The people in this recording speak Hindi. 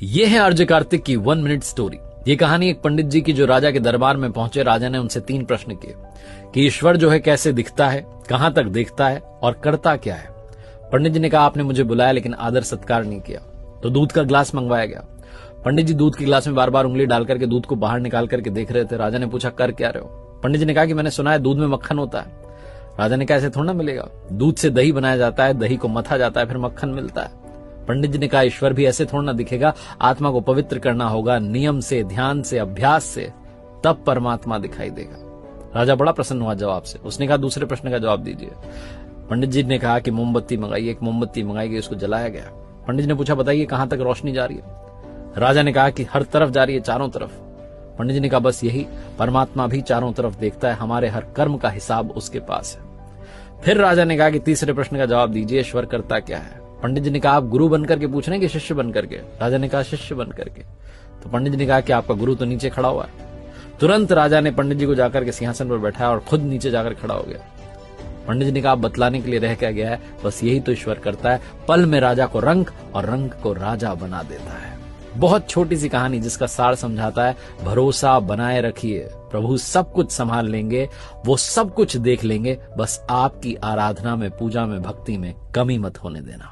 ये है आरजे कार्तिक की 1 मिनट स्टोरी। ये कहानी एक पंडित जी की जो राजा के दरबार में पहुंचे। राजा ने उनसे 3 प्रश्न किए कि ईश्वर जो है कैसे दिखता है, कहां तक देखता है और करता क्या है। पंडित जी ने कहा आपने मुझे बुलाया लेकिन आदर सत्कार नहीं किया। तो दूध का ग्लास मंगवाया गया। पंडित जी दूध के ग्लास में बार बार उंगली डाल करके दूध को बाहर निकाल करके देख रहे थे। राजा ने पूछा कर क्या रहे हो। पंडित जी ने कहा कि मैंने सुना है दूध में मक्खन होता है। राजा ने कहा ऐसे थोड़ा ना मिलेगा, दूध से दही बनाया जाता है, दही को मथा जाता है, फिर मक्खन मिलता है। पंडित जी ने कहा ईश्वर भी ऐसे थोड़ा ना दिखेगा, आत्मा को पवित्र करना होगा नियम से, ध्यान से, अभ्यास से, तब परमात्मा दिखाई देगा। राजा बड़ा प्रसन्न हुआ जवाब से। उसने कहा दूसरे प्रश्न का जवाब दीजिए। पंडित जी ने कहा कि मोमबत्ती मंगाई। एक मोमबत्ती मंगाई गई, उसको जलाया गया। पंडित जी ने पूछा बताइए कहां तक रोशनी जा रही है। राजा ने कहा कि हर तरफ जा रही है, चारों तरफ। पंडित जी ने कहा बस यही, परमात्मा भी चारों तरफ देखता है, हमारे हर कर्म का हिसाब उसके पास है। फिर राजा ने कहा कि तीसरे प्रश्न का जवाब दीजिए, ईश्वर करता क्या है। पंडित जी ने कहा आप गुरु बनकर के पूछ रहे हैं कि शिष्य बनकर के। राजा ने कहा शिष्य बनकर के। तो पंडित जी ने कहा कि आपका गुरु तो नीचे खड़ा हुआ है। तुरंत राजा ने पंडित जी को जाकर के सिंहासन पर बैठाया और खुद नीचे जाकर खड़ा हो गया। पंडित जी ने कहा आप बतलाने के लिए रह क्या गया है, बस यही तो ईश्वर करता है, पल में राजा को रंक और रंक को राजा बना देता है। बहुत छोटी सी कहानी जिसका सार समझाता है भरोसा बनाए रखिए, प्रभु सब कुछ संभाल लेंगे, वो सब कुछ देख लेंगे, बस आपकी आराधना में, पूजा में, भक्ति में कमी मत होने देना।